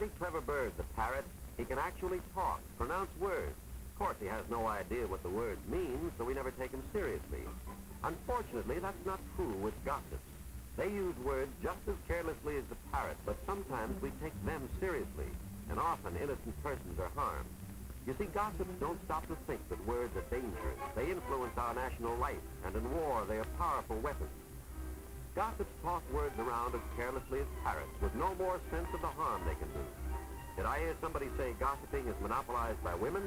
pretty clever bird, the parrot. He can actually talk, pronounce words. Of course, he has no idea what the words mean, so we never take him seriously. Unfortunately, that's not true with gossips. They use words just as carelessly as the parrot, but sometimes we take them seriously, and often innocent persons are harmed. You see, gossips don't stop to think that words are dangerous. They influence our national life, and in war, they are powerful weapons. Gossips toss words around as carelessly as parrots, with no more sense of the harm they can do. Did I hear somebody say gossiping is monopolized by women?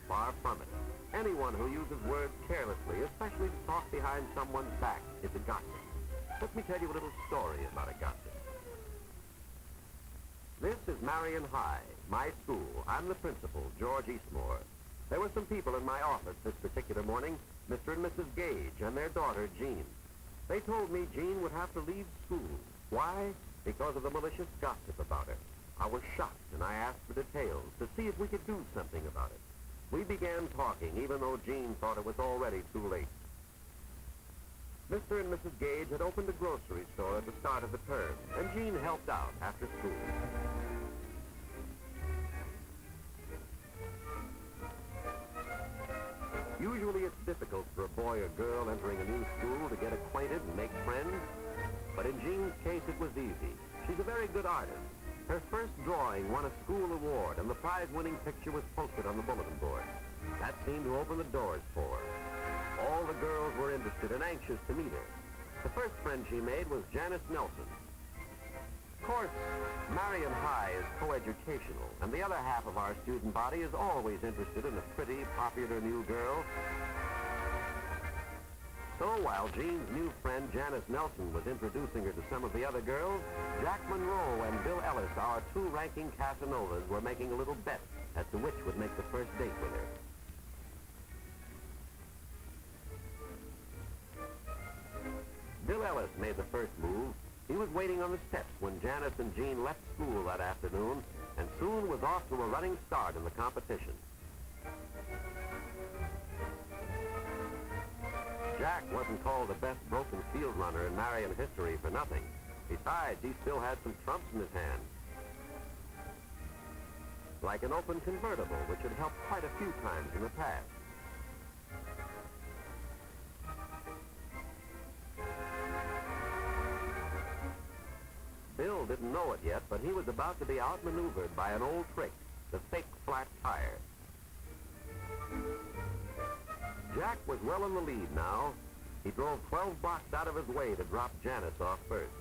Far from it. Anyone who uses words carelessly, especially to talk behind someone's back, is a gossip. Let me tell you a little story about a gossip. This is Marion High, my school. I'm the principal, George Eastmore. There were some people in my office this particular morning, Mr. and Mrs. Gage and their daughter, Jean. They told me Jean would have to leave school. Why? Because of the malicious gossip about her. I was shocked, and I asked for details to see if we could do something about it. We began talking, even though Jean thought it was already too late. Mr. and Mrs. Gage had opened a grocery store at the start of the term, and Jean helped out after school. Usually it's difficult for a boy or girl entering a new school to get acquainted and make friends, but in Jean's case it was easy. She's a very good artist. Her first drawing won a school award, and the prize-winning picture was posted on the bulletin board. That seemed to open the doors for her. All the girls were interested and anxious to meet her. The first friend she made was Janice Nelson. Of course, Marion High is coeducational, and the other half of our student body is always interested in a pretty, popular new girl. So while Jean's new friend Janice Nelson was introducing her to some of the other girls, Jack Monroe and Bill Ellis, our two ranking Casanovas, were making a little bet as to which would make the first date with her. Bill Ellis made the first move. He was waiting on the steps when Janice and Jean left school that afternoon, and soon was off to a running start in the competition. Jack wasn't called the best broken field runner in Marion history for nothing. Besides, he still had some trumps in his hand. Like an open convertible, which had helped quite a few times in the past. Bill didn't know it yet, but he was about to be outmaneuvered by an old trick, the fake flat tire. Jack was well in the lead now. He drove 12 blocks out of his way to drop Janice off first.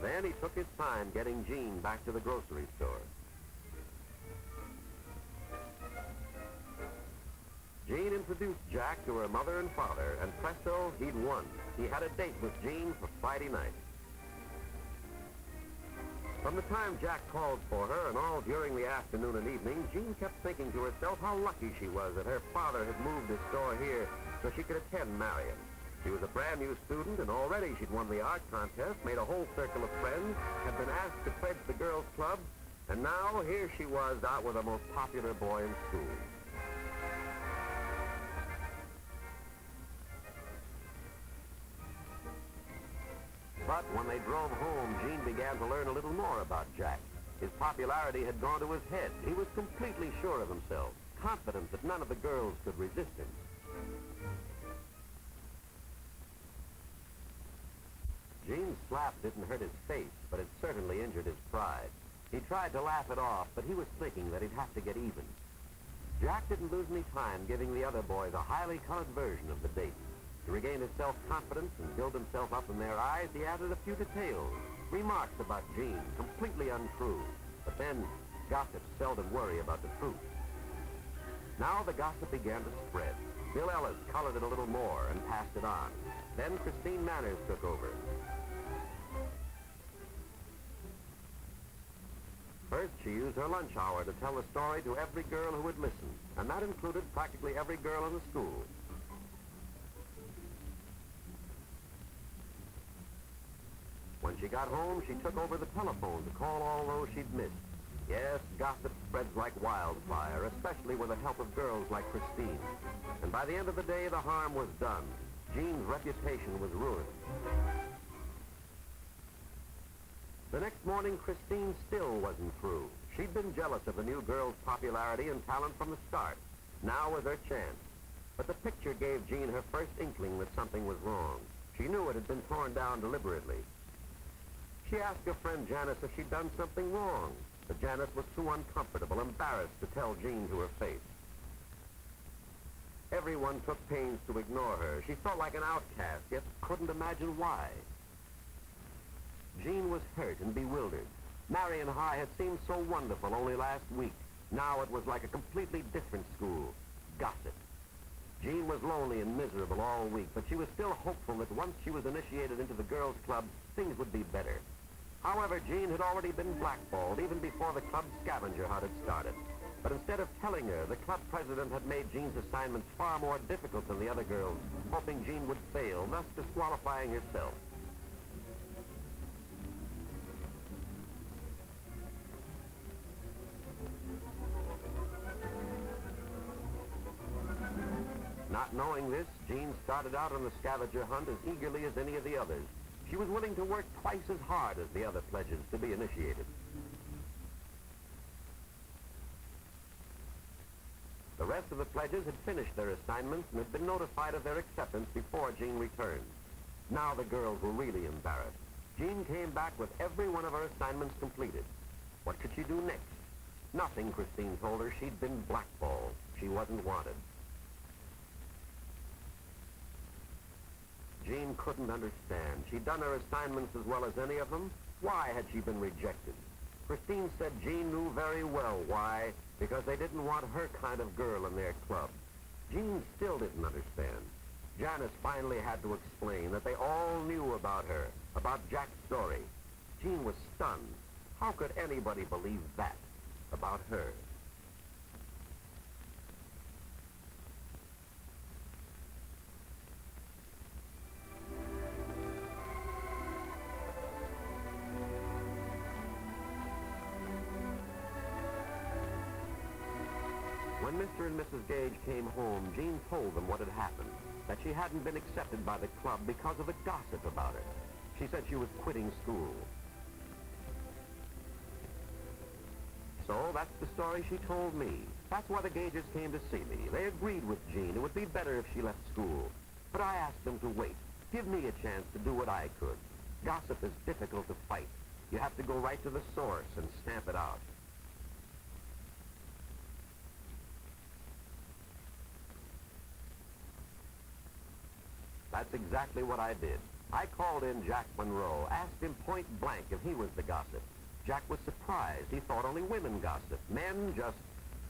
Then he took his time getting Jean back to the grocery store. Jean introduced Jack to her mother and father, and presto, he'd won. He had a date with Jean for Friday night. From the time Jack called for her and all during the afternoon and evening, Jean kept thinking to herself how lucky she was that her father had moved his store here so she could attend Marion. She was a brand new student, and already she'd won the art contest, made a whole circle of friends, had been asked to pledge the girls' club, and now here she was out with the most popular boy in school. But when they drove home, Jean began to learn a little more about Jack. His popularity had gone to his head. He was completely sure of himself, confident that none of the girls could resist him. Jean's slap didn't hurt his face, but it certainly injured his pride. He tried to laugh it off, but he was thinking that he'd have to get even. Jack didn't lose any time giving the other boys a highly colored version of the date. To regain his self-confidence and build himself up in their eyes, he added a few details, remarks about Jean, completely untrue. But then, gossips seldom worry about the truth. Now the gossip began to spread. Bill Ellis colored it a little more and passed it on. Then Christine Manners took over. First, she used her lunch hour to tell the story to every girl who would listen, and that included practically every girl in the school. When she got home, she took over the telephone to call all those she'd missed. Yes, gossip spreads like wildfire, especially with the help of girls like Christine. And by the end of the day, the harm was done. Jean's reputation was ruined. The next morning, Christine still wasn't through. She'd been jealous of the new girl's popularity and talent from the start. Now was her chance. But the picture gave Jean her first inkling that something was wrong. She knew it had been torn down deliberately. She asked her friend Janice if she'd done something wrong, but Janice was too uncomfortable, embarrassed to tell Jean to her face. Everyone took pains to ignore her. She felt like an outcast, yet couldn't imagine why. Jean was hurt and bewildered. Marion High had seemed so wonderful only last week. Now it was like a completely different school. Gossip. Jean was lonely and miserable all week, but she was still hopeful that once she was initiated into the girls' club, things would be better. However, Jean had already been blackballed even before the club scavenger hunt had started. But instead of telling her, the club president had made Jean's assignments far more difficult than the other girls, hoping Jean would fail, thus disqualifying herself. Not knowing this, Jean started out on the scavenger hunt as eagerly as any of the others. She was willing to work twice as hard as the other pledges to be initiated. The rest of the pledges had finished their assignments and had been notified of their acceptance before Jean returned. Now the girls were really embarrassed. Jean came back with every one of her assignments completed. What could she do next? Nothing, Christine told her. She'd been blackballed. She wasn't wanted. Jean couldn't understand. She'd done her assignments as well as any of them. Why had she been rejected? Christine said Jean knew very well why, because they didn't want her kind of girl in their club. Jean still didn't understand. Janice finally had to explain that they all knew about her, about Jack's story. Jean was stunned. How could anybody believe that about her? When Mr. and Mrs. Gage came home, Jean told them what had happened, that she hadn't been accepted by the club because of the gossip about her. She said she was quitting school. So that's the story she told me. That's why the Gages came to see me. They agreed with Jean. It would be better if she left school. But I asked them to wait. Give me a chance to do what I could. Gossip is difficult to fight. You have to go right to the source and stamp it out. That's exactly what I did. I called in Jack Monroe, asked him point blank if he was the gossip. Jack was surprised. He thought only women gossip. Men just,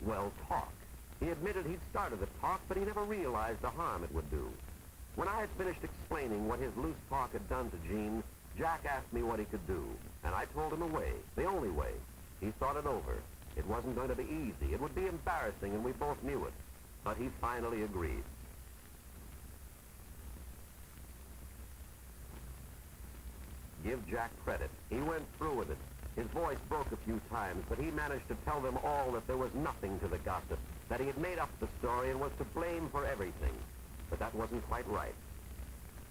well, talk. He admitted he'd started the talk, but he never realized the harm it would do. When I had finished explaining what his loose talk had done to Jean, Jack asked me what he could do, and I told him a way, the only way. He thought it over. It wasn't going to be easy. It would be embarrassing, and we both knew it. But he finally agreed. Give Jack credit. He went through with it. His voice broke a few times, but he managed to tell them all that there was nothing to the gossip, that he had made up the story and was to blame for everything. But that wasn't quite right.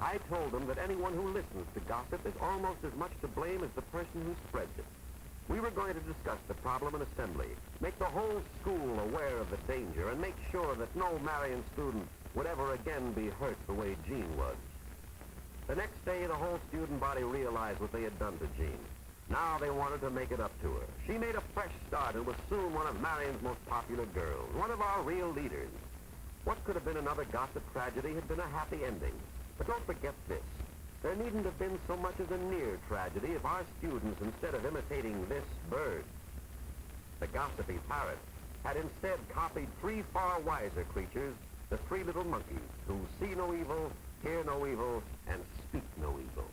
I told him that anyone who listens to gossip is almost as much to blame as the person who spreads it. We were going to discuss the problem in assembly, make the whole school aware of the danger, and make sure that no Marion student would ever again be hurt the way Jean was. The next day, the whole student body realized what they had done to Jean. Now they wanted to make it up to her. She made a fresh start and was soon one of Marion's most popular girls, one of our real leaders. What could have been another gossip tragedy had been a happy ending. But don't forget this. There needn't have been so much as a near tragedy if our students, instead of imitating this bird, the gossipy parrot, had instead copied three far wiser creatures, the three little monkeys, who see no evil, hear no evil, and speak no evil.